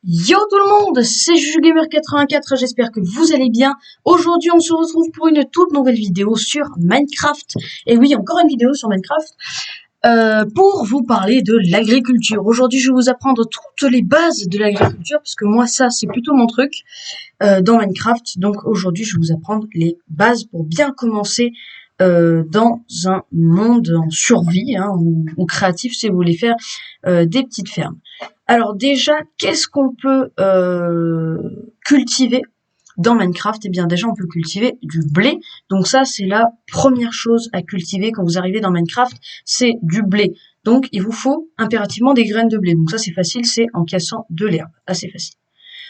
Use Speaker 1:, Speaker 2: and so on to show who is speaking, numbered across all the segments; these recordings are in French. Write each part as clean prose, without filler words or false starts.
Speaker 1: Yo tout le monde, c'est JujuGamer84, j'espère que vous allez bien. Aujourd'hui on se retrouve pour une toute nouvelle vidéo sur Minecraft. Et oui, encore une vidéo sur Minecraft, pour vous parler de l'agriculture. Aujourd'hui je vais vous apprendre toutes les bases de l'agriculture, parce que moi ça c'est plutôt mon truc dans Minecraft. Donc aujourd'hui je vais vous apprendre les bases pour bien commencer dans un monde en survie, hein, ou créatif si vous voulez faire des petites fermes. Alors déjà, qu'est-ce qu'on peut cultiver dans Minecraft? Eh bien déjà, on peut cultiver du blé. Donc ça, c'est la première chose à cultiver quand vous arrivez dans Minecraft, c'est du blé. Donc il vous faut impérativement des graines de blé. Donc ça, c'est facile, c'est en cassant de l'herbe. Assez facile.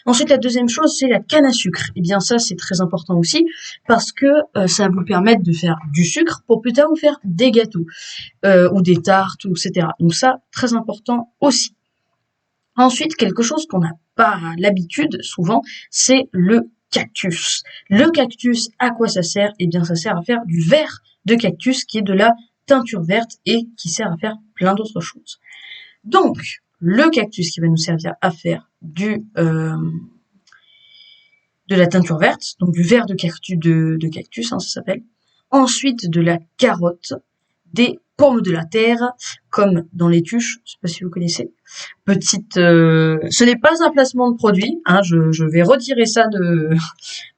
Speaker 1: Ensuite, la deuxième chose, c'est la canne à sucre. Eh bien ça, c'est très important aussi parce que ça va vous permettre de faire du sucre pour plus tard vous faire des gâteaux ou des tartes, etc. Donc ça, très important aussi. Ensuite, quelque chose qu'on n'a pas l'habitude souvent, c'est le cactus. Le cactus, à quoi ça sert? Eh bien, ça sert à faire du verre de cactus, qui est de la teinture verte et qui sert à faire plein d'autres choses. Donc, le cactus qui va nous servir à faire de la teinture verte, donc du verre de cactus, hein, ça s'appelle. Ensuite, de la carotte, des pommes de la terre, comme dans les tuches, je sais pas si vous connaissez. Ce n'est pas un placement de produit, hein, je vais retirer ça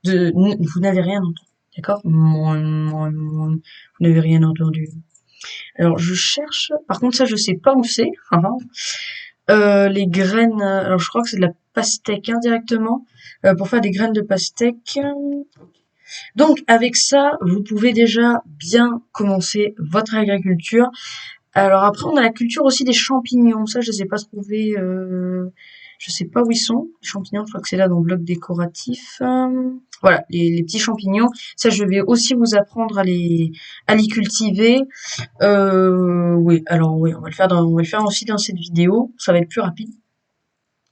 Speaker 1: vous n'avez rien entendu, d'accord? Vous n'avez rien entendu. Alors, je cherche, par contre, ça, je sais pas où c'est. Les graines, alors je crois que c'est de la pastèque, hein, directement, pour faire des graines de pastèque. Donc, avec ça, vous pouvez déjà bien commencer votre agriculture. Alors après, on a la culture aussi des champignons. Ça, je les ai pas trouvés, je sais pas où ils sont. Les champignons, je crois que c'est là dans le bloc décoratif. Voilà, les petits champignons. Ça, je vais aussi vous apprendre à les cultiver. Oui, alors oui, on va le faire aussi dans cette vidéo. Ça va être plus rapide.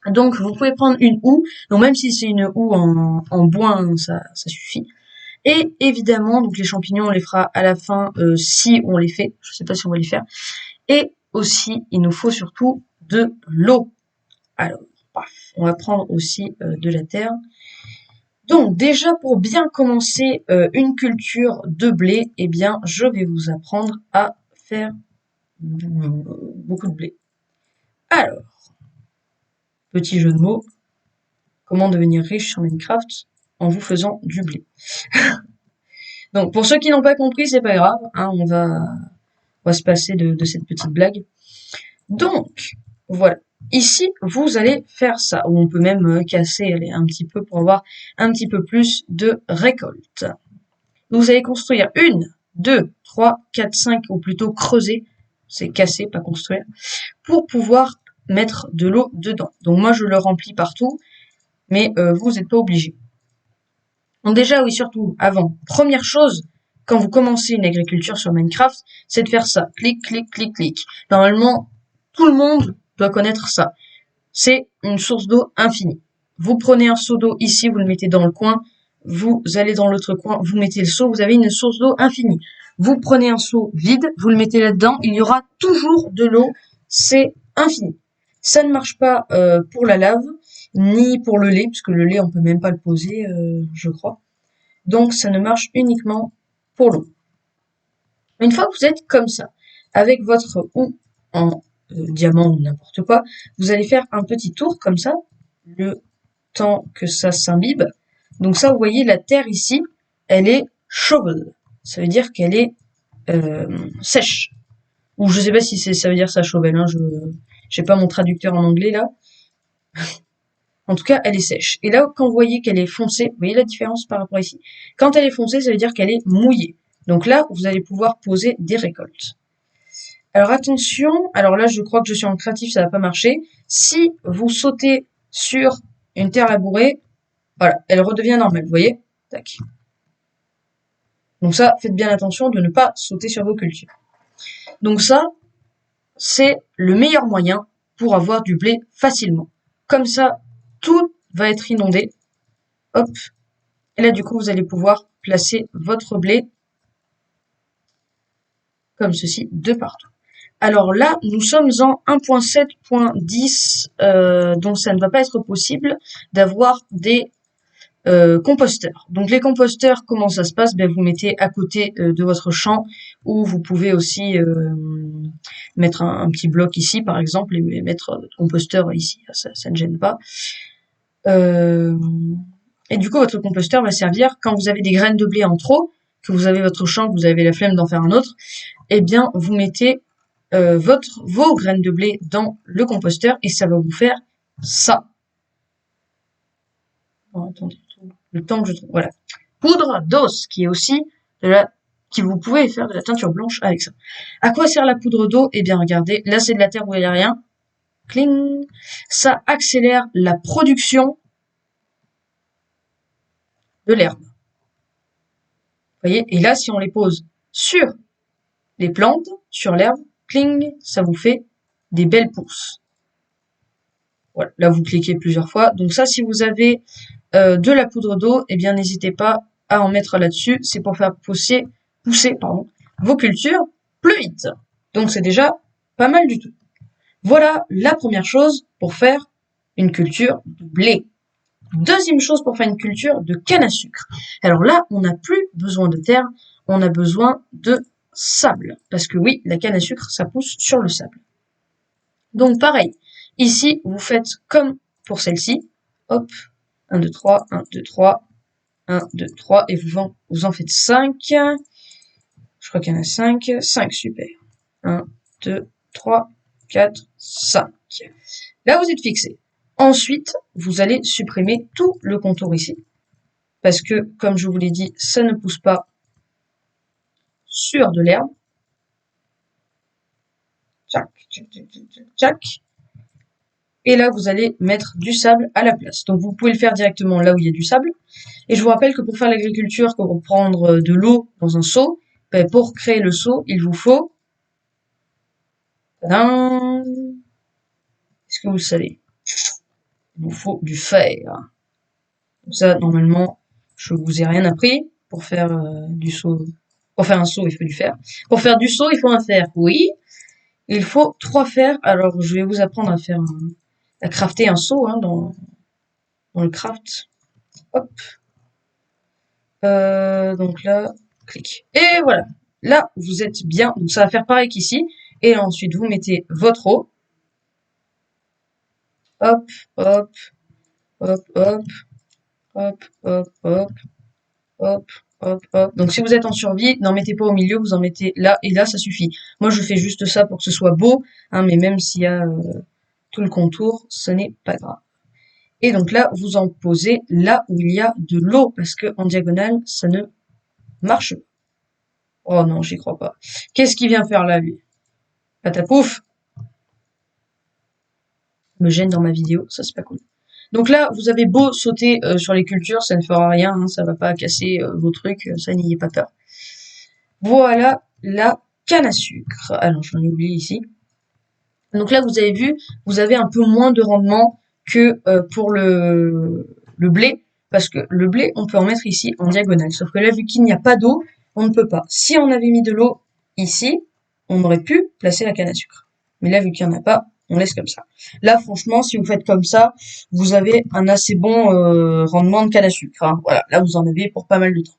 Speaker 1: Donc, vous pouvez prendre une houe. Donc, même si c'est une houe en bois, hein, ça suffit. Et évidemment, donc les champignons, on les fera à la fin si on les fait. Je sais pas si on va les faire. Et aussi, il nous faut surtout de l'eau. Alors, on va prendre aussi de la terre. Donc, déjà, pour bien commencer une culture de blé, eh bien, je vais vous apprendre à faire beaucoup de blé. Alors, petit jeu de mots, comment devenir riche sur Minecraft en vous faisant du blé. Donc, pour ceux qui n'ont pas compris, c'est pas grave, hein, on va se passer de cette petite blague. Donc, voilà. Ici, vous allez faire ça, ou on peut même casser un petit peu pour avoir un petit peu plus de récolte. Vous allez construire 1, 2, 3, 4, 5, ou plutôt creuser, c'est casser, pas construire, pour pouvoir mettre de l'eau dedans. Donc moi, je le remplis partout, mais vous n'êtes pas obligé. Donc déjà, oui, surtout, avant, première chose, quand vous commencez une agriculture sur Minecraft, c'est de faire ça. Clic, clic, clic, clic. Normalement, tout le monde doit connaître ça. C'est une source d'eau infinie. Vous prenez un seau d'eau ici, vous le mettez dans le coin, vous allez dans l'autre coin, vous mettez le seau, vous avez une source d'eau infinie. Vous prenez un seau vide, vous le mettez là-dedans, il y aura toujours de l'eau, c'est infini. Ça ne marche pas pour la lave, ni pour le lait, puisque le lait, on peut même pas le poser, je crois. Donc, ça ne marche uniquement pour l'eau. Une fois que vous êtes comme ça, avec votre houe en diamant ou n'importe quoi, vous allez faire un petit tour comme ça, le temps que ça s'imbibe. Donc ça, vous voyez, la terre ici, elle est shovel. Ça veut dire qu'elle est sèche. Ou je sais pas si ça veut dire ça, shovel. Hein, j'ai pas mon traducteur en anglais là. En tout cas, elle est sèche. Et là, quand vous voyez qu'elle est foncée, vous voyez la différence par rapport à ici? Quand elle est foncée, ça veut dire qu'elle est mouillée. Donc là, vous allez pouvoir poser des récoltes. Alors attention, alors là, je crois que je suis en créatif, ça va pas marcher. Si vous sautez sur une terre labourée, voilà, elle redevient normale, vous voyez? Tac. Donc ça, faites bien attention de ne pas sauter sur vos cultures. Donc ça, c'est le meilleur moyen pour avoir du blé facilement. Comme ça, tout va être inondé. Hop. Et là, du coup, vous allez pouvoir placer votre blé comme ceci de partout. Alors là, nous sommes en 1.7.10, donc ça ne va pas être possible d'avoir des composteurs. Donc les composteurs, comment ça se passe? Ben, vous mettez à côté de votre champ, ou vous pouvez aussi mettre un petit bloc ici, par exemple, et mettre votre composteur ici. Ça ne gêne pas. Et du coup, votre composteur va servir quand vous avez des graines de blé en trop, que vous avez votre champ, que vous avez la flemme d'en faire un autre. Eh bien, vous mettez vos graines de blé dans le composteur et ça va vous faire ça. Oh, attendez, le temps que je trouve. Voilà. Poudre d'os, qui est aussi vous pouvez faire de la teinture blanche avec ça. À quoi sert la poudre d'eau? Eh bien, regardez, là c'est de la terre où il n'y a rien. Cling. Ça accélère la production de l'herbe. Vous voyez? Et là, si on les pose sur les plantes, sur l'herbe, cling, ça vous fait des belles pousses. Voilà, là vous cliquez plusieurs fois. Donc ça, si vous avez de la poudre d'eau, eh bien n'hésitez pas à en mettre là-dessus. C'est pour faire pousser vos cultures plus vite. Donc c'est déjà pas mal du tout. Voilà la première chose pour faire une culture de blé. Deuxième chose pour faire une culture de canne à sucre. Alors là, on n'a plus besoin de terre, on a besoin de sable. Parce que oui, la canne à sucre, ça pousse sur le sable. Donc pareil, ici, vous faites comme pour celle-ci. Hop, 1, 2, 3, 1, 2, 3, 1, 2, 3, et vous en faites 5. Je crois qu'il y en a 5. 5, super. 1, 2, 3, 4, 5. Là, vous êtes fixé. Ensuite, vous allez supprimer tout le contour ici. Parce que, comme je vous l'ai dit, ça ne pousse pas sur de l'herbe. Tchac, tchac, tchac, tchac, tchac. Et là, vous allez mettre du sable à la place. Donc, vous pouvez le faire directement là où il y a du sable. Et je vous rappelle que pour faire l'agriculture, pour prendre de l'eau dans un seau, ben, pour créer le seau, il vous faut... Tadam! Est-ce que vous le savez? Il vous faut du fer. Comme ça, normalement, je vous ai rien appris. Pour faire du seau, pour faire un seau, il faut du fer. Pour faire du seau, il faut un fer. Oui, il faut 3 fers. Alors, je vais vous apprendre à crafter un seau dans le craft. Hop. Donc là, clic. Et voilà. Là, vous êtes bien. Donc, ça va faire pareil qu'ici. Et ensuite, vous mettez votre eau. Hop, hop, hop, hop, hop, hop, hop, hop, hop, hop. Donc, si vous êtes en survie, n'en mettez pas au milieu, vous en mettez là. Et là, ça suffit. Moi, je fais juste ça pour que ce soit beau. Mais même s'il y a tout le contour, ce n'est pas grave. Et donc là, vous en posez là où il y a de l'eau, parce que en diagonale, ça ne marche pas. Oh non, j'y crois pas. Qu'est-ce qu'il vient faire là, lui? Patapouf! Me gêne dans ma vidéo, ça c'est pas cool. Donc là, vous avez beau sauter sur les cultures, ça ne fera rien, ça va pas casser vos trucs, ça n'ayez pas peur. Voilà la canne à sucre. Alors, j'en ai oublié ici. Donc là, vous avez vu, vous avez un peu moins de rendement que pour le blé, parce que le blé, on peut en mettre ici en diagonale. Sauf que là, vu qu'il n'y a pas d'eau, on ne peut pas. Si on avait mis de l'eau ici, on aurait pu placer la canne à sucre. Mais là, vu qu'il n'y en a pas, on laisse comme ça. Là, franchement, si vous faites comme ça, vous avez un assez bon rendement de canne à sucre. Voilà, là, vous en avez pour pas mal de temps.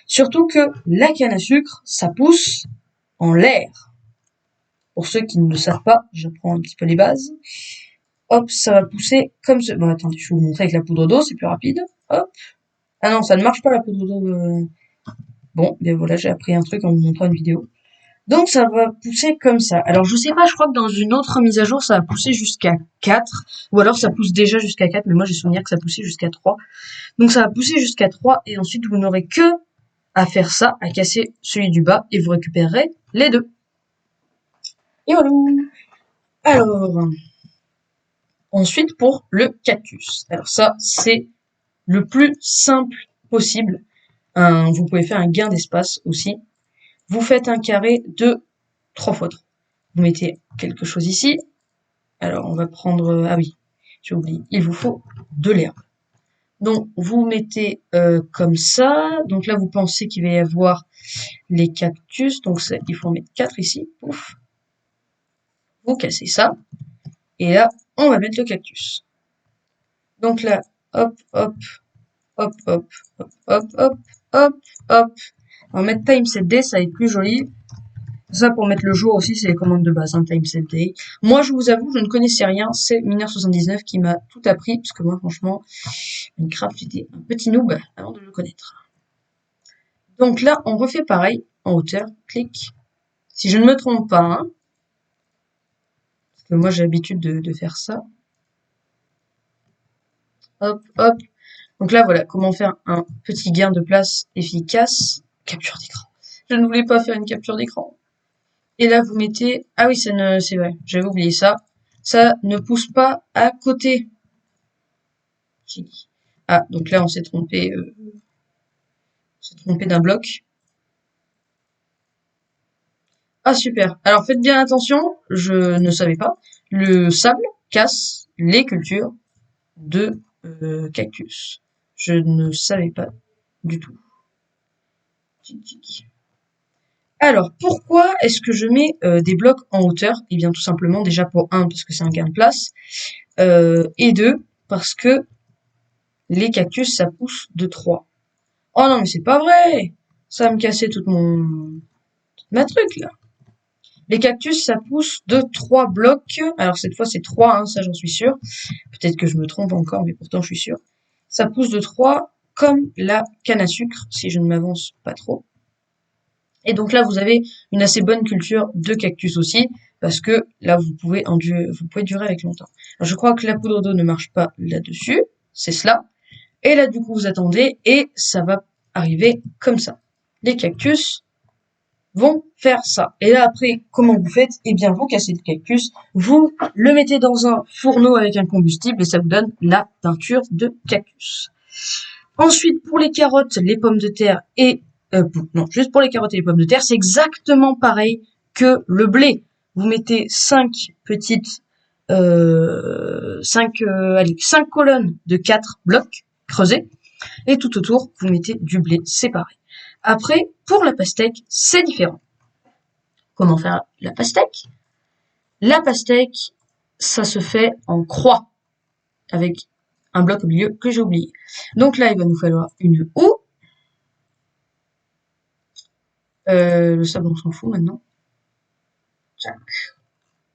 Speaker 1: Surtout que la canne à sucre, ça pousse en l'air. Pour ceux qui ne le savent pas, j'apprends un petit peu les bases. Hop, ça va pousser comme ça. Bon, attendez, je vais vous montrer avec la poudre d'eau, c'est plus rapide. Hop. Ah non, ça ne marche pas la poudre d'eau. Bon, ben voilà, j'ai appris un truc en vous montrant une vidéo. Donc ça va pousser comme ça. Alors je sais pas, je crois que dans une autre mise à jour, ça va pousser jusqu'à 4. Ou alors ça pousse déjà jusqu'à 4, mais moi j'ai souvenir que ça poussait jusqu'à 3. Donc ça va pousser jusqu'à 3, et ensuite vous n'aurez que à faire ça, à casser celui du bas, et vous récupérerez les deux. Et voilà. Alors, ensuite pour le cactus. Alors ça, c'est le plus simple possible. Vous pouvez faire un gain d'espace aussi. Vous faites un carré de 3 x 3. Vous mettez quelque chose ici. Alors, on va prendre... ah oui, j'ai oublié. Il vous faut de l'herbe. Donc, vous mettez comme ça. Donc là, vous pensez qu'il va y avoir les cactus. Donc, ça, il faut en mettre 4 ici. Ouf. vous cassez ça. Et là, on va mettre le cactus. Donc là, hop, hop, hop, hop, hop, hop, hop, hop, hop. On va mettre time set day, ça va être plus joli. Ça, pour mettre le jour aussi, c'est les commandes de base, hein, time set day. Moi, je vous avoue, je ne connaissais rien. C'est Mineur79 qui m'a tout appris, parce que moi, franchement, Minecraft, j'étais un petit noob avant de le connaître. Donc là, on refait pareil, en hauteur, clic. Si je ne me trompe pas, hein, parce que moi, j'ai l'habitude de faire ça. Hop, hop. Donc là, voilà, comment faire un petit gain de place efficace. Capture d'écran. Je ne voulais pas faire une capture d'écran. Et là, vous mettez... Ah oui, c'est vrai, j'avais oublié ça. Ça ne pousse pas à côté. Ah, donc là, on s'est trompé d'un bloc. Ah, super. Alors, faites bien attention, je ne savais pas. Le sable casse les cultures de cactus. Je ne savais pas du tout. Alors, pourquoi est-ce que je mets des blocs en hauteur? Eh bien, tout simplement, déjà pour un, parce que c'est un gain de place, et deux, parce que les cactus, ça pousse de 3. Oh non, mais c'est pas vrai! Ça va me casser toute ma truc, là. Les cactus, ça pousse de 3 blocs. Alors, cette fois, c'est 3, hein, ça, j'en suis sûre. Peut-être que je me trompe encore, mais pourtant, je suis sûre. Ça pousse de 3, comme la canne à sucre, si je ne m'avance pas trop. Et donc là, vous avez une assez bonne culture de cactus aussi, parce que là, vous pouvez durer avec longtemps. Alors, je crois que la poudre d'eau ne marche pas là-dessus, c'est cela. Et là, du coup, vous attendez, et ça va arriver comme ça. Les cactus vont faire ça. Et là, après, comment vous faites? Eh bien, vous cassez le cactus, vous le mettez dans un fourneau avec un combustible, et ça vous donne la teinture de cactus. Ensuite, pour les carottes, les pommes de terre et non, juste pour les carottes et les pommes de terre, c'est exactement pareil que le blé. Vous mettez 5 colonnes de 4 blocs creusés, et tout autour, vous mettez du blé séparé. Après, pour la pastèque, c'est différent. Comment faire la pastèque? La pastèque, ça se fait en croix, avec un bloc au milieu que j'ai oublié. Donc là, il va nous falloir une houe. Le sable, on s'en fout maintenant.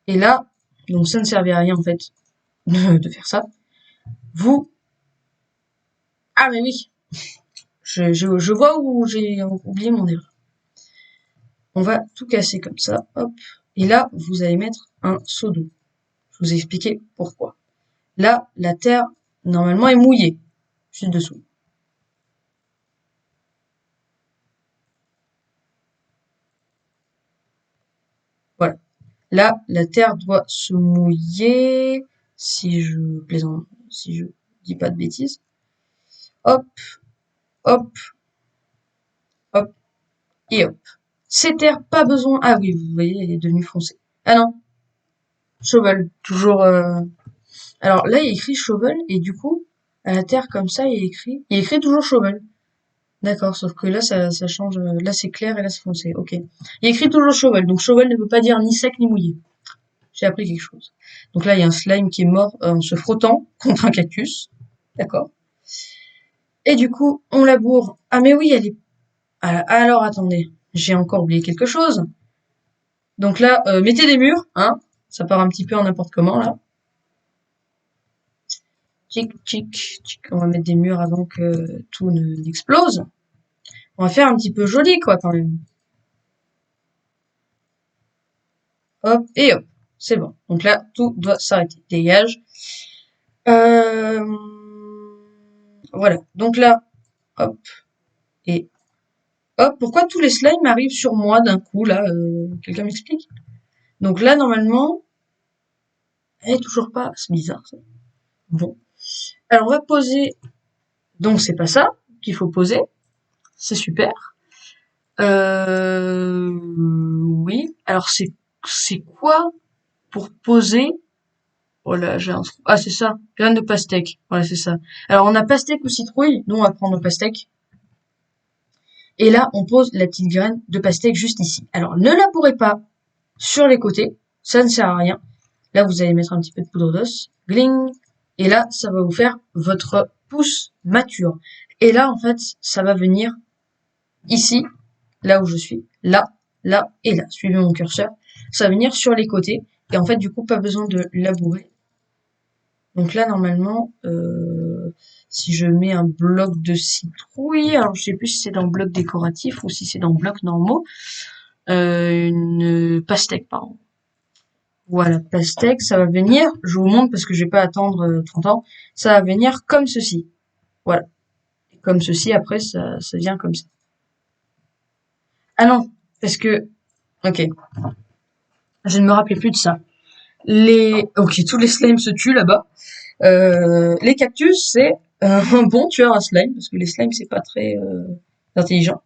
Speaker 1: Et là, donc ça ne servait à rien en fait de faire ça. Vous... Ah mais oui, je vois où j'ai oublié mon erreur. On va tout casser comme ça, hop. Et là, vous allez mettre un seau d'eau. Je vous ai expliqué pourquoi. Là, la terre, normalement, est mouillée. Juste dessous. Voilà. Là, la terre doit se mouiller, si je dis pas de bêtises. Hop, hop, hop, et hop. C'est terre, pas besoin... Ah oui, vous voyez, elle est devenue foncée. Ah non, shovel, toujours... Alors là, il y a écrit shovel, et du coup, à la terre comme ça, il y a écrit toujours shovel. D'accord, sauf que là, ça change. Là, c'est clair et là, c'est foncé. Ok. Il y a écrit toujours shovel, donc shovel ne veut pas dire ni sec ni mouillé. J'ai appris quelque chose. Donc là, il y a un slime qui est mort en se frottant contre un cactus. D'accord. Et du coup, on laboure. Ah mais oui, elle est... Alors, attendez, j'ai encore oublié quelque chose. Donc là, mettez des murs, hein. Ça part un petit peu en n'importe comment, là. Tchic, tchic, tchic. On va mettre des murs avant que tout n'explose. On va faire un petit peu joli, quoi, quand même. Hop, et hop. C'est bon. Donc là, tout doit s'arrêter. Dégage. Euh... Voilà. Donc là, hop. Et hop. Pourquoi tous les slimes arrivent sur moi d'un coup, là quelqu'un m'explique? Donc là, normalement... toujours pas. C'est bizarre, ça. Bon. Alors, on va poser... Donc, c'est pas ça qu'il faut poser. C'est super. Oui. Alors, c'est quoi pour poser... Voilà, j'ai un trou. Ah, c'est ça. Graines de pastèque. Voilà, c'est ça. Alors, on a pastèque ou citrouille. Nous, on va prendre pastèque. Et là, on pose la petite graine de pastèque juste ici. Alors, ne labourez pas sur les côtés. ça ne sert à rien. Là, vous allez mettre un petit peu de poudre d'os, gling, et là, ça va vous faire votre pouce mature. Et là, en fait, ça va venir ici, là où je suis, là, là et là. Suivez mon curseur. Ça va venir sur les côtés, et en fait, du coup, pas besoin de labourer. Donc là, normalement, si je mets un bloc de citrouille, alors je sais plus si c'est dans le bloc décoratif ou si c'est dans le bloc normaux, une pastèque, pardon. Voilà, pastèque, ça va venir, je vous montre parce que je vais pas attendre 30 ans, ça va venir comme ceci. Voilà. Et comme ceci, après, ça vient comme ça. Ah non, parce que, ok, je ne me rappelais plus de ça. Ok, tous les slimes se tuent là-bas. Les cactus, c'est un bon tueur à slime, parce que les slimes, c'est pas très intelligent.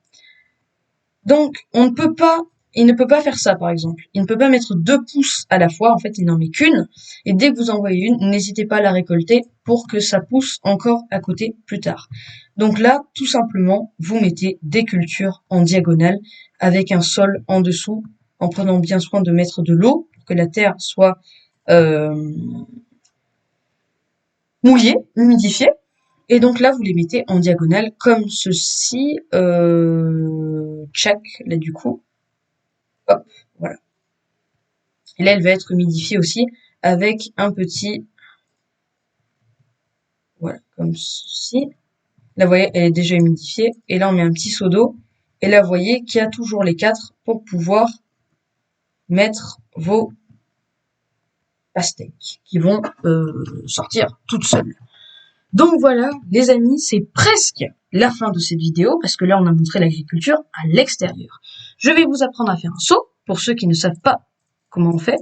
Speaker 1: Donc, il ne peut pas faire ça, par exemple. Il ne peut pas mettre 2 pouces à la fois, en fait, il n'en met qu'une. Et dès que vous en voyez une, n'hésitez pas à la récolter pour que ça pousse encore à côté plus tard. Donc là, tout simplement, vous mettez des cultures en diagonale avec un sol en dessous, en prenant bien soin de mettre de l'eau pour que la terre soit euh, mouillée, humidifiée. Et donc là, vous les mettez en diagonale comme ceci. Tchac, là du coup. Hop, voilà. Et là, elle va être humidifiée aussi avec un petit, voilà, comme ceci. Là, vous voyez, elle est déjà humidifiée. Et là, on met un petit seau d'eau. Et là, vous voyez qu'il y a toujours les 4 pour pouvoir mettre vos pastèques qui vont sortir toutes seules. Donc voilà, les amis, c'est presque la fin de cette vidéo parce que là, on a montré l'agriculture à l'extérieur. Je vais vous apprendre à faire un seau pour ceux qui ne savent pas comment on fait.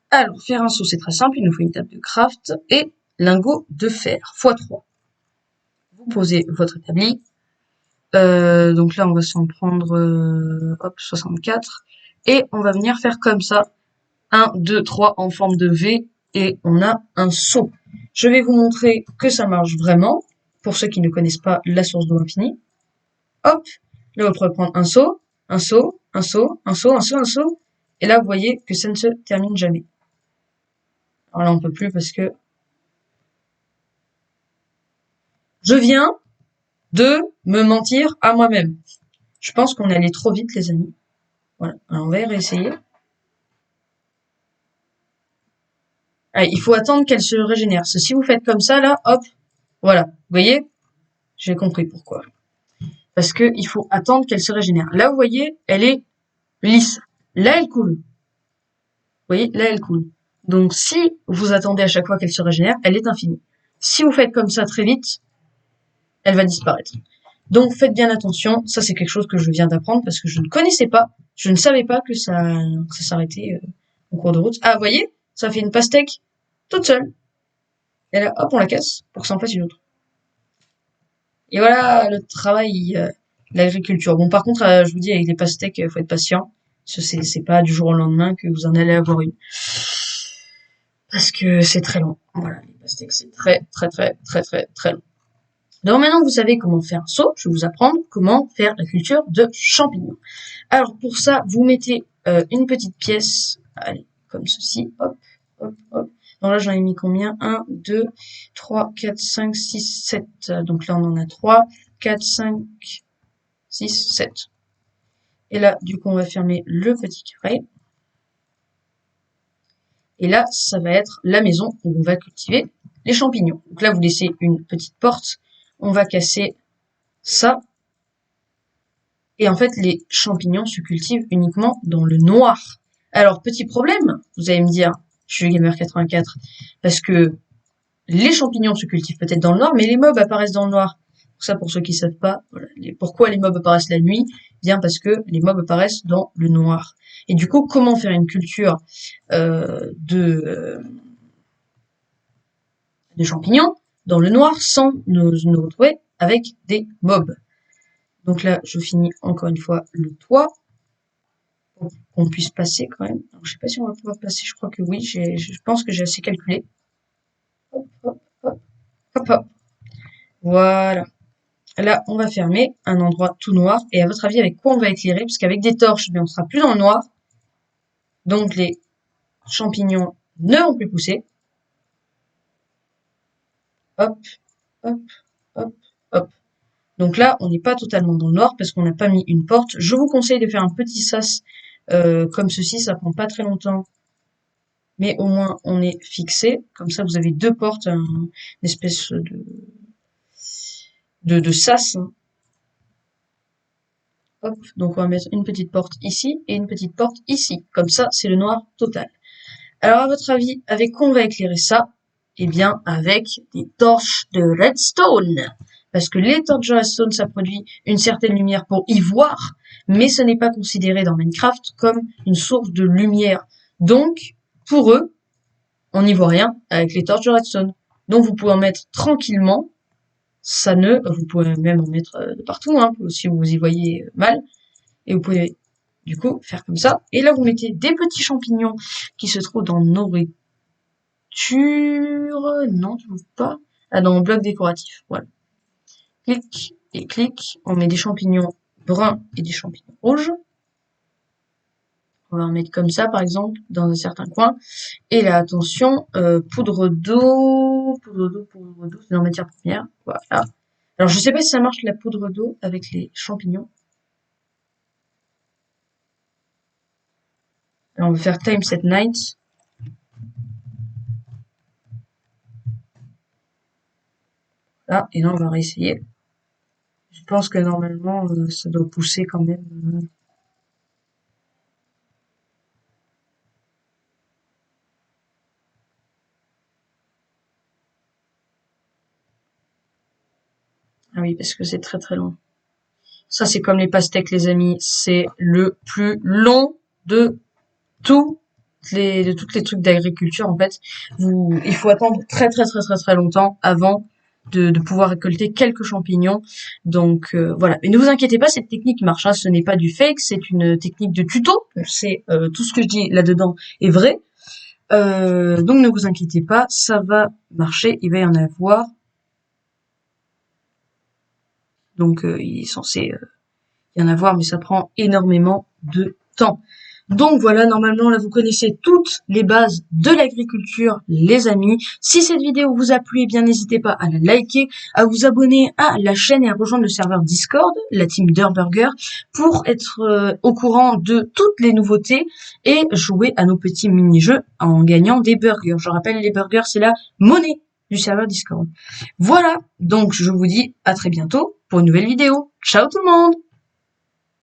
Speaker 1: Alors, faire un seau, c'est très simple. Il nous faut une table de craft et lingots de fer x3. Vous posez votre établi. Donc là, on va s'en prendre hop, 64. Et on va venir faire comme ça. 1, 2, 3 en forme de V. Et on a un seau. Je vais vous montrer que ça marche vraiment. Pour ceux qui ne connaissent pas la source d'eau infinie. Hop. Là, vous pourrez prendre un seau, un seau, un seau, un seau, un seau, un seau. Et là, vous voyez que ça ne se termine jamais. Alors là, on peut plus parce que je viens de me mentir à moi-même. Je pense qu'on est allé trop vite, les amis. Voilà. Alors, on va réessayer. Allez, il faut attendre qu'elle se régénère. Si vous faites comme ça, là, hop, voilà. Vous voyez? J'ai compris pourquoi. Parce que il faut attendre qu'elle se régénère. Là, vous voyez, elle est lisse. Là, elle coule. Vous voyez? Là, elle coule. Donc, si vous attendez à chaque fois qu'elle se régénère, elle est infinie. Si vous faites comme ça très vite, elle va disparaître. Donc, faites bien attention. Ça, c'est quelque chose que je viens d'apprendre parce que je ne connaissais pas. Je ne savais pas que ça s'arrêtait en cours de route. Ah, vous voyez? Ça fait une pastèque toute seule. Et là, hop, on la casse pour que ça en fasse une autre. Et voilà le travail, l'agriculture. Bon, par contre, je vous dis, avec les pastèques, faut être patient. C'est pas du jour au lendemain que vous en allez avoir une. Parce que c'est très long. Voilà, les pastèques, c'est très, très, très, très, très, très long. Donc maintenant que vous savez comment faire un seau, je vais vous apprendre comment faire la culture de champignons. Alors pour ça, vous mettez une petite pièce, allez, comme ceci, hop, hop, hop. Donc là, j'en ai mis combien? 1, 2, 3, 4, 5, 6, 7. Donc là, on en a 3, 4, 5, 6, 7. Et là, du coup, on va fermer le petit carré. Et là, ça va être la maison où on va cultiver les champignons. Donc là, vous laissez une petite porte. On va casser ça. Et en fait, les champignons se cultivent uniquement dans le noir. Alors, petit problème, vous allez me dire, je suis Gamer84, parce que les champignons se cultivent peut-être dans le noir, mais les mobs apparaissent dans le noir. Pour ça, pour ceux qui savent pas, voilà. Pourquoi les mobs apparaissent la nuit? Bien parce que les mobs apparaissent dans le noir. Et du coup, comment faire une culture de champignons dans le noir sans nous retrouver avec des mobs? Donc là, je finis encore une fois le toit pour qu'on puisse passer quand même. Alors, je sais pas si on va pouvoir passer, je crois que oui, je pense que j'ai assez calculé. Hop, hop, hop, hop, hop. Voilà. Là, on va fermer un endroit tout noir. Et à votre avis, avec quoi on va éclairer? Parce qu'avec des torches, eh bien, on sera plus dans le noir. Donc les champignons ne vont plus pousser. Hop, hop, hop, hop. Donc là, on n'est pas totalement dans le noir parce qu'on n'a pas mis une porte. Je vous conseille de faire un petit sas comme ceci, ça prend pas très longtemps. Mais au moins, on est fixé. Comme ça, vous avez deux portes, une espèce de sas. Hein. Hop, donc on va mettre une petite porte ici et une petite porte ici. Comme ça, c'est le noir total. Alors, à votre avis, avec quoi on va éclairer ça? Eh bien, avec des torches de redstone. Parce que les torches de redstone, ça produit une certaine lumière pour y voir, mais ce n'est pas considéré dans Minecraft comme une source de lumière. Donc, pour eux, on n'y voit rien avec les torches de redstone. Donc, vous pouvez en mettre tranquillement. Vous pouvez même en mettre de partout, hein, si vous y voyez mal. Et vous pouvez, du coup, faire comme ça. Et là, vous mettez des petits champignons qui se trouvent dans nourriture. Non, je ne trouve pas. Ah, dans le bloc décoratif. Voilà. Clic et clic. On met des champignons bruns et des champignons rouges. On va en mettre comme ça, par exemple, dans un certain coin. Et là, attention, poudre d'eau, c'est en matière première. Voilà. Alors, je sais pas si ça marche la poudre d'eau avec les champignons. Alors, on va faire time set night. Là, et là, on va réessayer. Je pense que normalement, ça doit pousser quand même. Ah oui, parce que c'est très très long. Ça, c'est comme les pastèques, les amis. C'est le plus long de tous les trucs d'agriculture, en fait. Il faut attendre très très très très très longtemps avant de pouvoir récolter quelques champignons. Donc voilà. Mais ne vous inquiétez pas, cette technique marche. Hein. Ce n'est pas du fake, c'est une technique de tuto. C'est tout ce que je dis là-dedans est vrai. Donc ne vous inquiétez pas, ça va marcher. Il va y en avoir. Donc il est censé y en avoir, mais ça prend énormément de temps. Donc voilà, normalement là vous connaissez toutes les bases de l'agriculture, les amis. Si cette vidéo vous a plu, eh bien n'hésitez pas à la liker, à vous abonner à la chaîne et à rejoindre le serveur Discord, la team Durburger, pour être au courant de toutes les nouveautés et jouer à nos petits mini-jeux en gagnant des burgers. Je rappelle, les burgers c'est la monnaie du serveur Discord. Voilà, donc je vous dis à très bientôt pour une nouvelle vidéo. Ciao tout le monde!